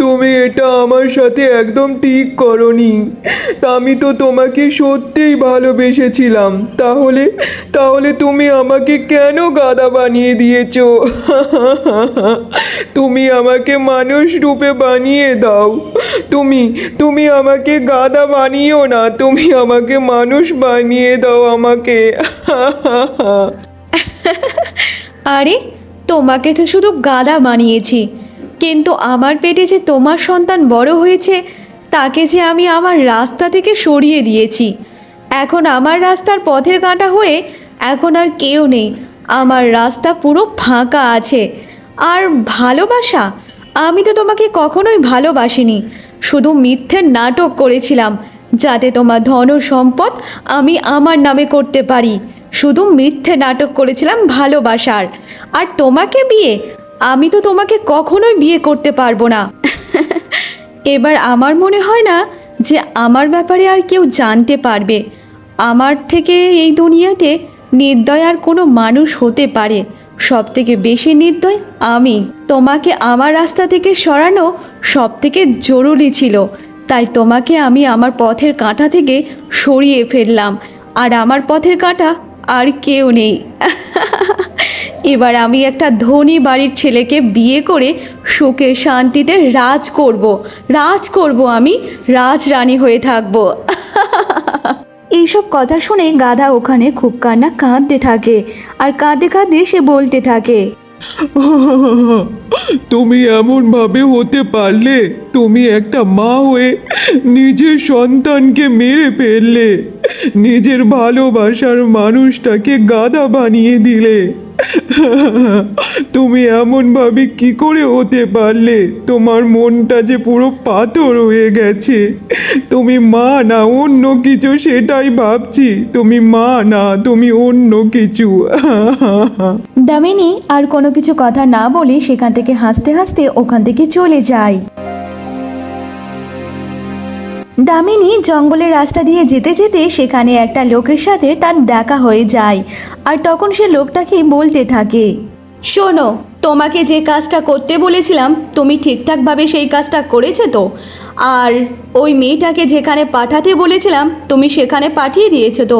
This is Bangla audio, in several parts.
তুমি এটা আমার সাথে একদম ঠিক করনি। আমি তো তোমাকে সত্যিই ভালোবেসেছিলাম। তাহলে তাহলে তুমি আমাকে কেন গাধা বানিয়ে দিয়েছো? তুমি আমাকে মানুষ রূপে বানিয়ে দাও। তুমি তুমি আমাকে গাধা বানিও না, তুমি আমাকে মানুষ বানিয়ে দাও আমাকে। আরে, তোমাকে তো শুধু গাধা বানিয়েছি, কিন্তু আমার পেটে যে তোমার সন্তান বড় হয়েছে তাকে যে আমি আমার রাস্তা থেকে সরিয়ে দিয়েছি। এখন আমার রাস্তার পথের কাঁটা হয়ে এখন আর কেউ নেই, আমার রাস্তা পুরো ফাঁকা আছে। আর ভালোবাসা, আমি তো তোমাকে কখনোই ভালোবাসিনি, শুধু মিথ্যে নাটক করেছিলাম যাতে তোমার ধন ও সম্পদ আমি আমার নামে করতে পারি। শুধু মিথ্যে নাটক করেছিলাম ভালোবাসার। আর তোমাকে বিয়ে, আমি তো তোমাকে কখনোই বিয়ে করতে পারবো না। এবার আমার মনে হয় না যে আমার ব্যাপারে আর কেউ জানতে পারবে। আমার থেকে এই দুনিয়াতে নির্দয় আর কোনো মানুষ হতে পারে। সব থেকে বেশি নির্দয় আমি। তোমাকে আমার রাস্তা থেকে সরানো সব থেকে জরুরি ছিল, তাই তোমাকে আমি আমার পথের কাঁটা থেকে সরিয়ে ফেললাম। আর আমার পথের কাঁটা আর কেউ নেই। এবার আমি একটা ধনী বাড়ির ছেলেকে বিয়ে করে সুখে শান্তিতে রাজ করব, আমি রাজরানী হয়ে থাকবো। এইসব কথা শুনে গাধা ওখানে খুব কাঁদতে থাকে। আর কাঁদতে কাঁদতে সে বলতে থাকে, তুমি এমনভাবে হতে পারলে? তুমি একটা মা হয়ে নিজের সন্তানকে মেরে ফেললে, নিজের ভালোবাসার মানুষটাকে গাধা বানিয়ে দিলে। তুমি এমনভাবে কি করে হতে পারলে? তোমার মনটা যে পুরো পাথর হয়ে গেছে। তুমি মা না অন্য কিছু, সেটাই ভাবছি। তুমি মা না, তুমি অন্য কিছু। দামিনী আর কোনো কিছু কথা না বলে সেখান থেকে হাসতে হাসতে ওখান থেকে চলে যায়। দামিনী জঙ্গলের রাস্তা দিয়ে যেতে যেতে সেখানে একটা লোকের সাথে তার দেখা হয়ে যায়। আর তখন সে লোকটাকে বলতে থাকে, শোনো, তোমাকে যে কাজটা করতে বলেছিলাম তুমি ঠিকঠাকভাবে সেই কাজটা করেছো তো? আর ওই মেয়েটাকে যেখানে পাঠাতে বলেছিলাম তুমি সেখানে পাঠিয়ে দিয়েছো তো?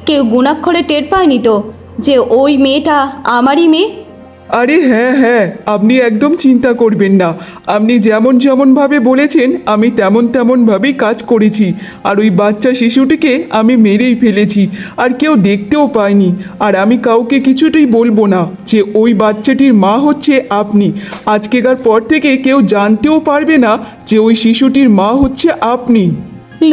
কেউ গুণাক্ষরে টের পায়নি তো যে ওই মেয়েটা আমারই মেয়ে? আরে হ্যাঁ হ্যাঁ, আপনি একদম চিন্তা করবেন না। আপনি যেমনভাবে বলেছেন আমি তেমনভাবেই কাজ করেছি। আর ওই বাচ্চা শিশুটিকে আমি মেরেই ফেলেছি, আর কেউ দেখতেও পায়নি। আর আমি কাউকে কিছুতেই বলবো না যে ওই বাচ্চাটির মা হচ্ছে আপনি। আজকেকার পর থেকে কেউ জানতেও পারবে না যে ওই শিশুটির মা হচ্ছে আপনি।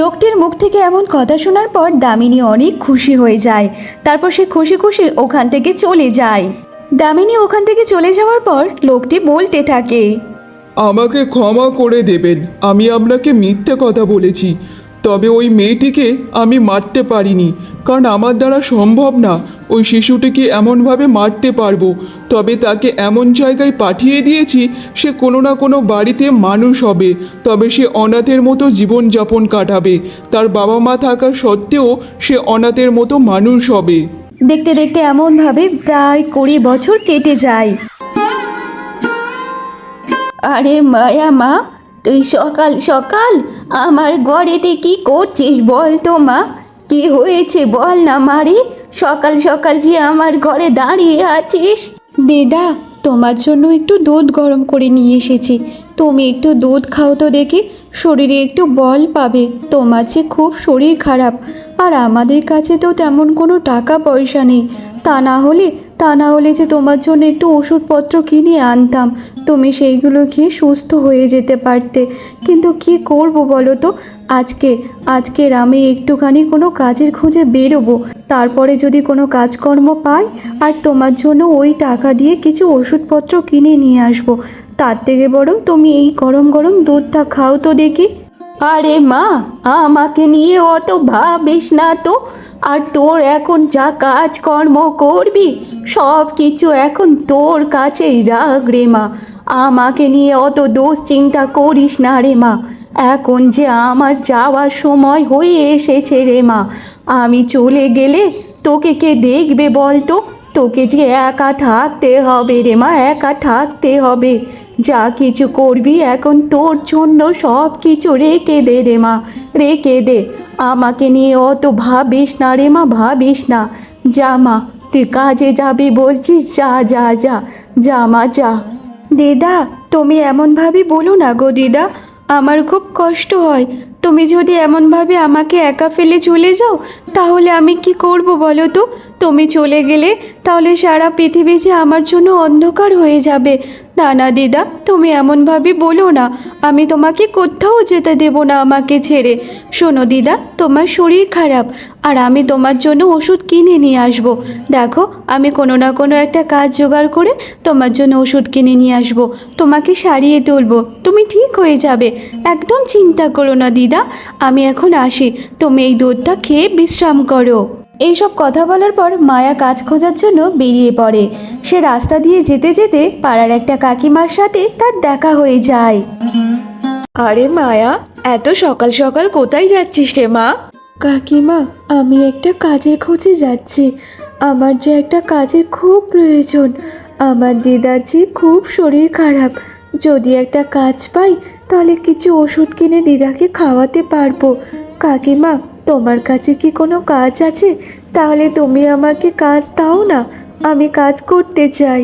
লোকটির মুখ থেকে এমন কথা শোনার পর দামিনী অনেক খুশি হয়ে যায়। তারপর সে খুশি খুশি ওখান থেকে চলে যায়। দামিনী ওখান থেকে চলে যাওয়ার পর লোকটি বলতে থাকে, আমাকে ক্ষমা করে দেবেন, আমি আপনাকে মিথ্যে কথা বলেছি। তবে ওই মেয়েটিকে আমি মারতে পারিনি, কারণ আমার দ্বারা সম্ভব না ওই শিশুটিকে এমনভাবে মারতে পারবো। তবে তাকে এমন জায়গায় পাঠিয়ে দিয়েছি সে কোনো না কোনো বাড়িতে মানুষ হবে, তবে সে অনাথের মতো জীবনযাপন কাটাবে। তার বাবা মা থাকা সত্ত্বেও সে অনাথের মতো মানুষ হবে। দেখতে দেখতে এমনভাবে প্রায় 20 বছর কেটে যায়। আরে মায়া মা, তুই সকাল সকাল আমার ঘরেতে কি করছিস বল তো মা? কি হয়েছে বল না মারে? সকাল সকাল যে আমার ঘরে দাঁড়িয়ে আছিস। দিদা, তোমার জন্য একটু দুধ গরম করে নিয়ে এসেছি, তুমি একটু দুধ খাও তো দেখি, শরীরে একটু বল পাবে। তোমার যে খুব শরীর খারাপ, আর আমাদের কাছে তো তেমন কোনো টাকা পয়সা নেই। তা না হলে যে তোমার জন্য একটু ওষুধপত্র কিনে আনতাম, তুমি সেইগুলো খেয়ে সুস্থ হয়ে যেতে পারতে। কিন্তু কি করব বলো তো? আজকের আমি একটুখানি কোনো কাজের খোঁজে বেরোবো, তারপরে যদি কোনো কাজকর্ম পাই আর তোমার জন্য ওই টাকা দিয়ে কিছু ওষুধপত্র কিনে নিয়ে আসবো। তার থেকে বরং তুমি এই গরম গরম দুধটা খাও তো দেখি। আরে মা, আমাকে নিয়ে অত ভাবিস না তো। আর তোর এখন যা কাজকর্ম করবি সব কিছু এখন তোর কাছেই রাখ রে মা। আমাকে নিয়ে অত দুশ্চিন্তা করিস না রে মা। এখন যে আমার যাওয়ার সময় হয়ে এসেছে রে মা। আমি চলে গেলে তোকে কে দেখবে বল তো? তোকে যে একা থাকতে হবে রে মা, একা থাকতে হবে। যা কিছু করবি এখন তোর জন্য সব কিছু রেখে দে রে মা, রেখে দে। আমাকে নিয়ে অত ভাবিস না রে মা, ভাবিস না। যা মা, তুই কাজে যাবি বলছিস, যা যা যা, যা মা যা। দিদা, তুমি এমনভাবে বলো না গো দিদা, আমার খুব কষ্ট হয়। তুমি যদি এমনভাবে আমাকে একা ফেলে চলে যাও তাহলে আমি কি করব বলো তো? তুমি চলে গেলে তাহলে সারা পৃথিবী যে আমার জন্য অন্ধকার হয়ে যাবে। না না দিদা, তুমি এমনভাবে বলো না, আমি তোমাকে কোথাও যেতে দেব না আমাকে ছেড়ে। শোনো দিদা, তোমার শরীর খারাপ আর আমি তোমার জন্য ওষুধ কিনে নিয়ে আসবো। দেখো, আমি কোনো না কোনো একটা কাজ জোগাড় করে তোমার জন্য ওষুধ কিনে নিয়ে আসবো, তোমাকে সারিয়ে তুলবো, তুমি ঠিক হয়ে যাবে। একদম চিন্তা করো না দিদা, আমি এখন আসি, তুমি এই দুধটা খেয়ে বিশ্রাম করো। এইসব কথা বলার পর মায়া কাজ খোঁজার জন্য বেরিয়ে পড়ে। সে রাস্তা দিয়ে যেতে যেতে পাড়ার একটা কাকিমার সাথে তার দেখা হয়ে যায়। আরে মায়া, এত সকাল সকাল কোথায় যাচ্ছিস রে মা? কাকিমা, আমি একটা কাজের খোঁজে যাচ্ছি। আমার যে একটা কাজের খুব প্রয়োজন। আমার দিদার যে খুব শরীর খারাপ, যদি একটা কাজ পাই তাহলে কিছু ওষুধ কিনে দিদাকে খাওয়াতে পারবো। কাকিমা, তোমার কাছে কি কোনো কাজ আছে? তাহলে তুমি আমাকে কাজ দাও না, আমি কাজ করতে চাই।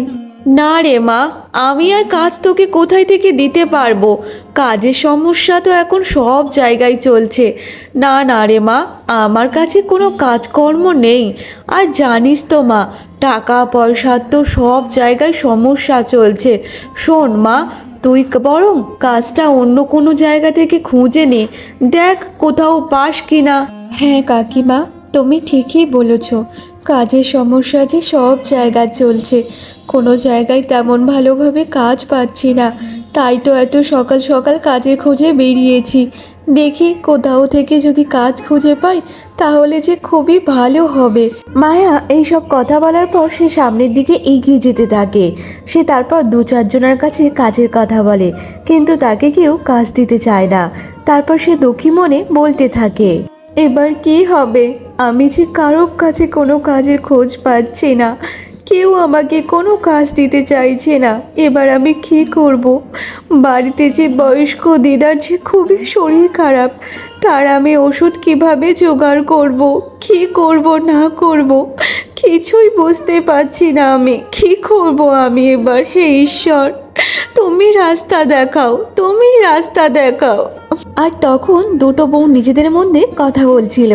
না রে মা, আমি আর কাজ তোকে কোথায় থেকে দিতে পারবো? কাজের সমস্যা তো এখন সব জায়গায় চলছে। না না রে মা, আমার কাছে কোনো কাজকর্ম নেই। আর জানিস তো মা, টাকা পয়সার তো সব জায়গায় সমস্যা চলছে। শোন মা, তুই বরং কাজটা অন্য কোনো জায়গা থেকে খুঁজে নে, দেখ কোথাও পাস কি না। হ্যাঁ কাকিমা, তুমি ঠিকই বলেছ, কাজের সমস্যা যে সব জায়গায় চলছে, কোনো জায়গায় তেমন ভালোভাবে কাজ পাচ্ছি না। তাই তো এত সকাল সকাল কাজের খোঁজে বেরিয়েছি। দেখি কোথাও থেকে যদি কাজ খুঁজে পাই তাহলে যে খুবই ভালো হবে। মায়া এইসব কথা বলার পর সে সামনের দিকে এগিয়ে যেতে থাকে। সে তারপর দু চারজনের কাছে কাজের কথা বলে, কিন্তু তাকে কেউ কাজ দিতে চায় না। তারপর সে দুঃখী মনে বলতে থাকে, এবার কি হবে? আমি যে কারোর কাছে কোনো কাজের খোঁজ পাচ্ছি না, কেউ আমাকে কোনো কাজ দিতে চাইছে না। এবার আমি কী করব? বাড়িতে যে বয়স্ক দিদার যে খুবই শরীর খারাপ, তার আমি ওষুধ কিভাবে জোগাড় করব, কী করব না করব কিছুই বুঝতে পারছি না। আমি কী করব আমি এবার? হে ঈশ্বর, তুমি রাস্তা দেখাও, তুমি রাস্তা দেখাও। আর তখন দুটো বউ নিজেদের মধ্যে কথা বলছিল।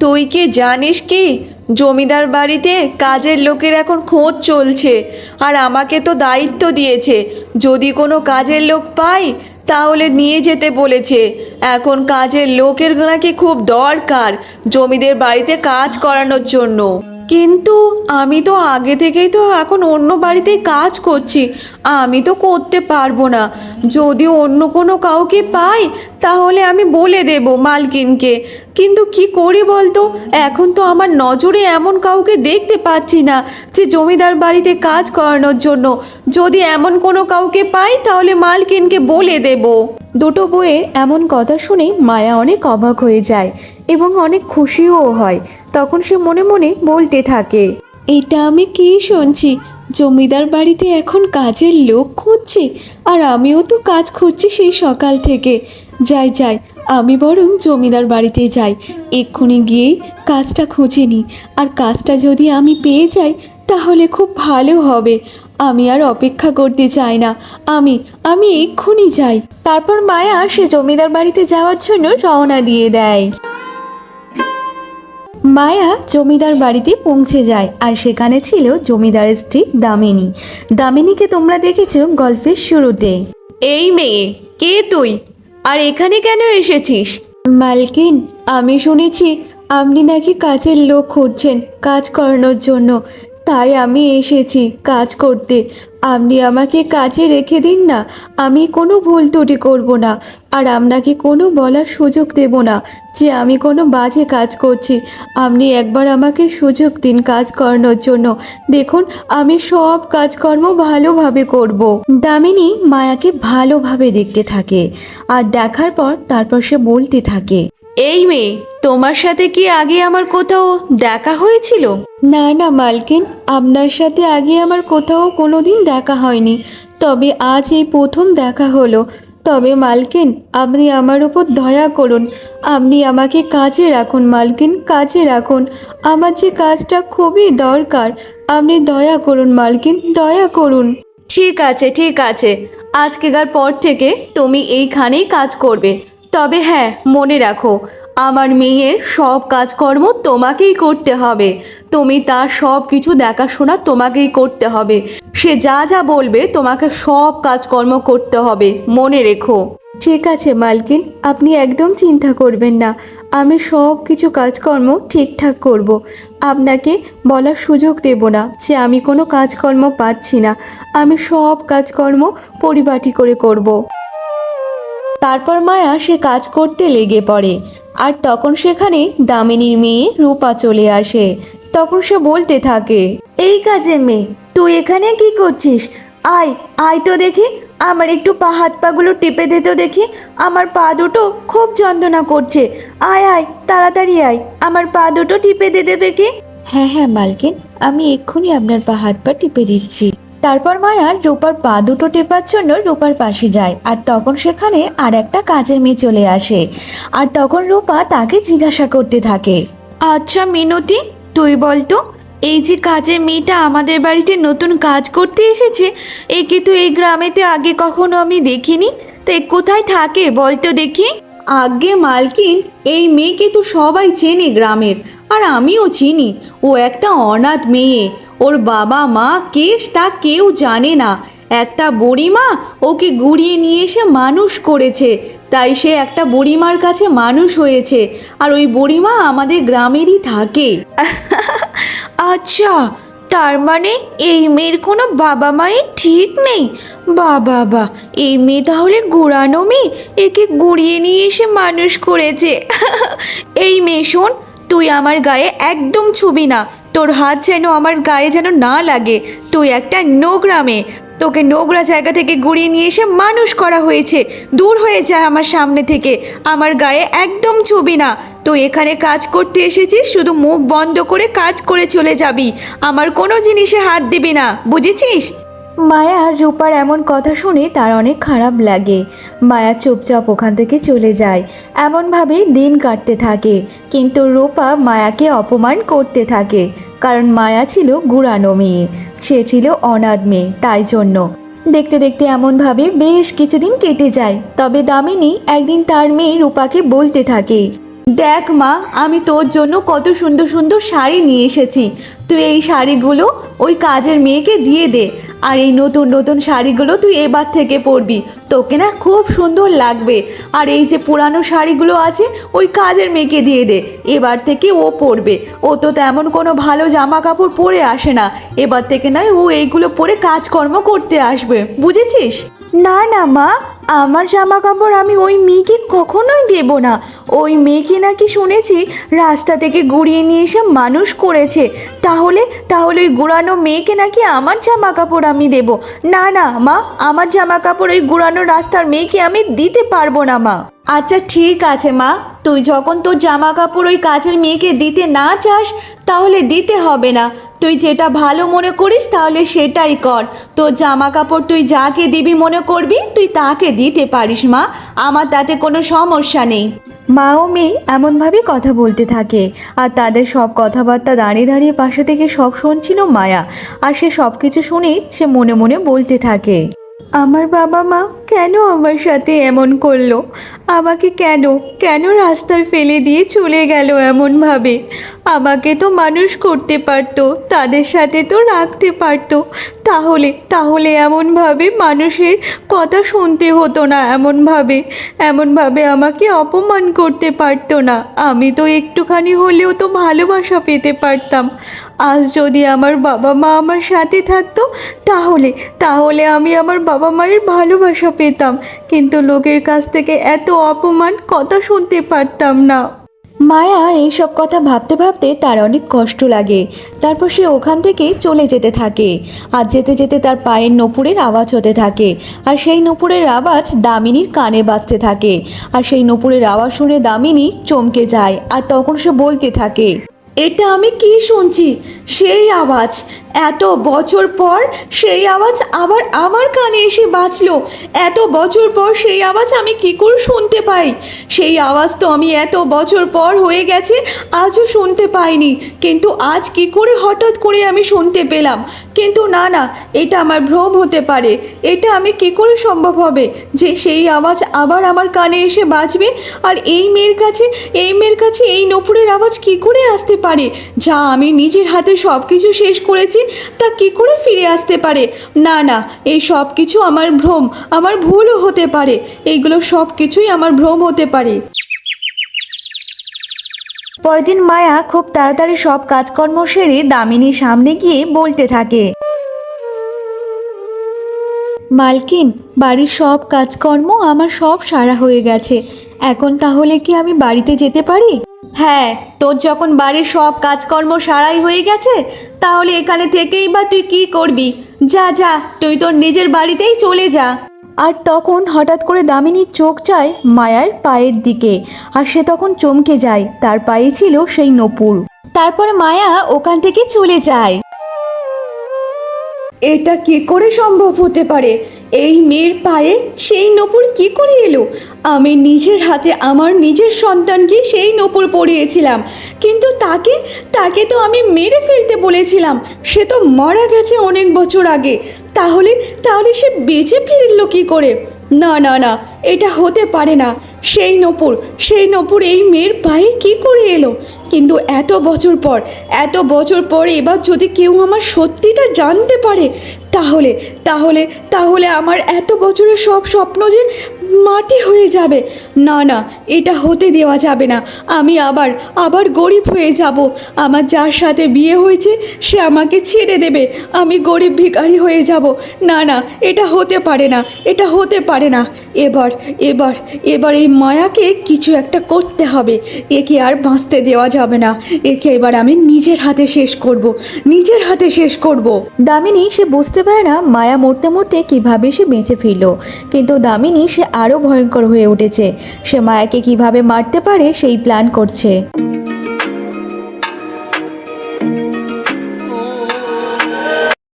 তুই কি জানিস কি, জমিদার বাড়িতে কাজের লোকের এখন খোঁজ চলছে, আর আমাকে তো দায়িত্ব দিয়েছে যদি কোনো কাজের লোক পাই তাহলে নিয়ে যেতে বলেছে। এখন কাজের লোকের নাকি খুব দরকার জমিদার বাড়িতে কাজ করানোর জন্য। কিন্তু আমি তো আগে থেকেই তো এখন অন্য বাড়িতে কাজ করছি, আমি তো করতে পারবো না। যদি অন্য কোনো কাউকে পাই তাহলে আমি বলে দেব মালকিনকে, কিন্তু কি করি বলতো? এখন তো আমার নজরে এমন কাউকে দেখতে পাচ্ছি না যে জমিদার বাড়িতে কাজ করানোর জন্য। যদি এমন কোনো কাউকে পাই তাহলে মালকিনকে বলে দেব। দুটো বউয়ের এমন কথা শুনে মায়া অনেক অবাক হয়ে যায় এবং অনেক খুশিও হয়। তখন সে মনে মনে বলতে থাকে, এটা আমি কি শুনছি? জমিদার বাড়িতে এখন কাজের লোক খুঁজছে, আর আমিও তো কাজ খুঁজছি সেই সকাল থেকে। যাই যাই, আমি বরং জমিদার বাড়িতে যাই, এক্ষুনি গিয়েই কাজটা খুঁজে নিই। আর কাজটা যদি আমি পেয়ে যাই তাহলে খুব ভালো হবে। আমি আর অপেক্ষা করতে চাই না, আমি এক্ষুনি যাই। তারপর মায়া সে জমিদার বাড়িতে যাওয়ার জন্য রওনা দিয়ে দেয়। মায়া জমিদার বাড়িতে পৌঁছে যায়, আর সেখানে ছিল জমিদারের স্ত্রী দামিনী। দামিনীকে তোমরা দেখেছো গল্পের শুরুতে। এই মেয়ে, কে তুই? আর এখানে কেন এসেছিস? মালকিন, আমি শুনেছি আপনি নাকি কাজের লোক খুঁজছেন কাজ করানোর জন্য, তাই আমি এসেছি কাজ করতে। আপনি আমাকে কাজে রেখে দিন না, আমি কোনো ভুল ত্রুটি করব না, আর আপনাকে কোনো বলার সুযোগ দেব না যে আমি কোনো বাজে কাজ করছি। আপনি একবার আমাকে সুযোগ দিন কাজ করানোর জন্য, দেখুন আমি সব কাজকর্ম ভালোভাবে করব। দামিনী মায়াকে ভালোভাবে দেখতে থাকে, আর দেখার পর তারপর সে বলতে থাকে, এই মেয়ে, তোমার সাথে কি আগে আমার কোথাও দেখা হয়েছিল? না না মালকিন, আপনার সাথে আগে আমার কোথাও কোনোদিন দেখা হয়নি, তবে আজ এই প্রথম দেখা হলো। তবে মালকিন, আপনি আমার উপর দয়া করুন, আপনি আমাকে কাজে রাখুন মালকিন, কাজে রাখুন। আমার যে কাজটা খুবই দরকার, আপনি দয়া করুন মালকিন, দয়া করুন। ঠিক আছে ঠিক আছে, আজকেকার পর থেকে তুমি এইখানেই কাজ করবে। তবে হ্যাঁ, মনে রাখো, আমার মেয়ের সব কাজকর্ম তোমাকেই করতে হবে। তুমি তার সব কিছু দেখাশোনা তোমাকেই করতে হবে। সে যা যা বলবে তোমাকে সব কাজকর্ম করতে হবে, মনে রেখো। ঠিক আছে মালকিন, আপনি একদম চিন্তা করবেন না, আমি সব কিছু কাজকর্ম ঠিকঠাক করব। আপনাকে বলার সুযোগ দেব না যে আমি কোনো কাজকর্ম পাচ্ছি না। আমি সব কাজকর্ম পরিপাটি করে করব। তারপর মায়া সে কাজ করতে লেগে পড়ে। আর তখন সেখানে দামিনীর মেয়ে রূপা চলে আসে। তখন সে বলতে থাকে, এই কাজের মেয়ে, তুই এখানে কি করছিস? আয় আয় তো দেখি, আমার একটু পা হাত পাগুলো টিপে দে তো দেখি, আমার পা দুটো খুব যন্ত্রণা করছে। আয় আয় তাড়াতাড়ি আয়, আমার পা দুটো টিপে দে দেখি। হ্যাঁ হ্যাঁ মালকিন, আমি এক্ষুনি আপনার পা হাত পা টিপে দিচ্ছি। তারপর মায়া রূপার পা দুটো টেপার জন্য রূপার পাশে যায়। আর তখন সেখানে আর একটা কাজের মেয়ে চলে আসে। আর তখন রূপা তাকে জিজ্ঞাসা করতে থাকে, আচ্ছা মিনতি, তুই বলতো, এই যে কাজের মেয়েটা আমাদের বাড়িতে নতুন কাজ করতে এসেছে, একে তো এই গ্রামেতে আগে কখনো আমি দেখিনি, তো এ কোথায় থাকে বলতো দেখি। আগে মালকিন, এই মেয়েকে তো সবাই চেনে গ্রামের, আর আমিও চিনি। ও একটা অনাথ মেয়ে, ওর বাবা মা কে তা কেউ জানে না। একটা বুড়িমা ওকে গুড়িয়ে নিয়ে এসে মানুষ করেছে, তাই সে একটা বুড়িমার কাছে মানুষ হয়েছে। আর ওই বুড়িমা আমাদের গ্রামেরই থাকে। আচ্ছা, তার মানে এই মেয়ের কোনো বাবা মায়ের ঠিক নেই। বাবা বা, এই মেয়ে তাহলে গুড়ানো মেয়ে, একে গুড়িয়ে নিয়ে এসে মানুষ করেছে। এই মেয়ে শোন, তুই আমার গায়ে একদম ছুবি না, তোর হাত যেন আমার গায়ে যেন না লাগে। তুই একটা নোংরা মেয়ে, তোকে নোংরা জায়গা থেকে গুড়িয়ে নিয়ে এসে মানুষ করা হয়েছে। দূর হয়ে যায় আমার সামনে থেকে, আমার গায়ে একদম ছুবি না। তুই এখানে কাজ করতে এসেছিস, শুধু মুখ বন্ধ করে কাজ করে চলে যাবি, আমার কোনো জিনিসে হাত দিবি না, বুঝেছিস? মায়া রূপার এমন কথা শুনে তার অনেক খারাপ লাগে। মায়া চুপচাপ ওখান থেকে চলে যায়। এমনভাবেই দিন কাটতে থাকে, কিন্তু রূপা মায়াকে অপমান করতে থাকে, কারণ মায়া ছিল গুড়ানো মেয়ে, সে ছিল অনাথ মেয়ে, তাই জন্য। দেখতে দেখতে এমনভাবে বেশ কিছুদিন কেটে যায়। তবে দামিনী একদিন তার মেয়ে রূপাকে বলতে থাকে, দেখ মা, আমি তোর জন্য কত সুন্দর সুন্দর শাড়ি নিয়ে এসেছি, তুই এই শাড়িগুলো ওই কাজের মেয়েকে দিয়ে দে। আর এই নতুন নতুন শাড়িগুলো তুই এবার থেকে পরবি, তোকে না খুব সুন্দর লাগবে। আর এই যে পুরানো শাড়িগুলো আছে, ওই কাজের মেয়েকে দিয়ে দে, এবার থেকে ও পরবে। ও তো তেমন কোনো ভালো জামা কাপড় পরে আসে না, এবার থেকে নয় ও এইগুলো পরে কাজকর্ম করতে আসবে, বুঝেছিস? না না মা, আমার জামা কাপড় আমি ওই মেয়েকে কখনোই দেব না। ওই মেয়েকে নাকি শুনেছি রাস্তা থেকে গুড়িয়ে নিয়ে এসে মানুষ করেছে, তাহলে তাহলে ওই গুড়ানো মেয়েকে নাকি আমার জামা কাপড় আমি দেব। না না মা, আমার জামা কাপড় ওই গুড়ানো রাস্তার মেয়েকে আমি দিতে পারবো না মা। আচ্ছা ঠিক আছে মা, তুই যখন তোর জামা কাপড় ওই কাজের মেয়েকে দিতে না চাস, তাহলে দিতে হবে না। তুই যেটা ভালো মনে করিস তাহলে সেটাই কর। তোর জামা কাপড় তুই যাকে দিবি মনে করবি তুই তাকে দিতে পারিস মা, আমার তাতে কোনো সমস্যা নেই। মা ও মেয়ে এমনভাবে কথা বলতে থাকে। আর তাদের সব কথাবার্তা দাঁড়িয়ে দাঁড়িয়ে পাশে থেকে সব শুনছিল মায়া। আর সে সব কিছু শুনে সে মনে মনে বলতে থাকে, আমার বাবা মা কেন আমার সাথে এমন করলো? আমাকে কেন কেন রাস্তায় ফেলে দিয়ে চলে গেল এমনভাবে? আমাকে তো মানুষ করতে পারতো, তাদের সাথে তো রাখতে পারতো, তাহলে তাহলে এমনভাবে মানুষের কথা শুনতে হতো না, এমনভাবে আমাকে অপমান করতে পারতো না। আমি তো একটুখানি হলেও তো ভালোবাসা পেতে পারতাম। আজ যদি আমার বাবা মা আমার সাথে থাকতো, তাহলে তাহলে আমি আমার বাবা মায়ের ভালোবাসা পেতাম, কিন্তু লোকের কাছ থেকে এত অপমান কথা শুনতে পারতাম না। মায়া এইসব কথা ভাবতে ভাবতে তার অনেক কষ্ট লাগে। তারপর সে ওখান থেকে চলে যেতে থাকে। আর যেতে যেতে তার পায়ের নপুরের আওয়াজ হতে থাকে। আর সেই নপুরের আওয়াজ দামিনীর কানে বাজতে থাকে। আর সেই নপুরের আওয়াজ শুনে দামিনী চমকে যায়। আর তখন সে বলতে থাকে, এটা আমি কি শুনছি? সেই আওয়াজ, এত বছর পর সেই আওয়াজ আবার আমার কানে এসে বাজলো। এত বছর পর সেই আওয়াজ আমি কি করে শুনতে পাই? সেই আওয়াজ তো আমি এত বছর পর হয়ে গেছে, আজও শুনতে পাইনি। কিন্তু আজ কি করে হঠাৎ করে আমি শুনতে পেলাম? কিন্তু না না, এটা আমার ভ্রম হতে পারে। এটা আমি কি করে সম্ভব হবে যে সেই আওয়াজ আবার আমার কানে এসে বাজবে? আর এই মেয়ের কাছে এই নপুরের আওয়াজ কি করে আসতে পারে? যা আমি নিজের হাতে সব কিছু শেষ করেছি তা কি করে ফিরে আসতে পারে? না না, এই সব কিছু আমার ভ্রম, আমার ভুলও হতে পারে। এইগুলো সব কিছুই আমার ভ্রম হতে পারে। পরদিন মায়া খুব তাড়াতাড়ি সব কাজকর্ম সেরে দামিনীর সামনে গিয়ে বলতে থাকে, মালকিন, বাড়ির সব কাজকর্ম আমার সব সারা হয়ে গেছে। এখন তাহলে কি আমি বাড়িতে যেতে পারি? হ্যাঁ, তোর যখন বাড়ির সব কাজকর্ম সারাই হয়ে গেছে, তাহলে এখানে থেকেই বা তুই কি করবি? যা যা, তুই তোর নিজের বাড়িতেই চলে যা। আর তখন হঠাৎ করে দামিনীর চোখ যায় মায়ার পায়ের দিকে। আর সে তখন চমকে যায়, তার পায়ে ছিল সেই নপুর। তারপর মায়া ওখান থেকে চলে যায়। এটা কি করে সম্ভব হতে পারে? এই মেয়ের পায়ে সেই নপুর কি করে এলো? আমি নিজের হাতে আমার নিজের সন্তানকে সেই নপুর পরিয়েছিলাম, কিন্তু তাকে তো আমি মেরে ফেলতে বলেছিলাম। সে তো মারা গেছে অনেক বছর আগে। তাহলে তাহলে সে বেঁচে ফিরল কি করে? না না না, এটা হতে পারে না। সেই নপুর এই মেয়ের পায়ে কি করে এলো? কিন্তু এত বছর পর এবার যদি কেউ আমার সত্যিটা জানতে পারে, তাহলে তাহলে তাহলে আমার এত বছরের সব স্বপ্ন যে মাটি হয়ে যাবে। না না, এটা হতে দেওয়া যাবে না। আমি আবার গরিব হয়ে যাব। আমার যার সাথে বিয়ে হয়েছে সে আমাকে ছেড়ে দেবে। আমি গরিব ভিখারি হয়ে যাব। না না, এটা হতে পারে না, এটা হতে পারে না। এবার এই মায়াকে কিছু একটা করতে হবে। একে আর বাঁচতে দেওয়া যাবে না। একে এবার আমি নিজের হাতে শেষ করব। দামিনী সে বুঝতে পারে না মায়া মরতে মরতে কিভাবে সে বেঁচে ফিরল। কিন্তু দামিনী সে আরও ভয়ঙ্কর হয়ে উঠেছে। সে মায়াকে কিভাবে মারতে পারে সেই প্ল্যান করছে।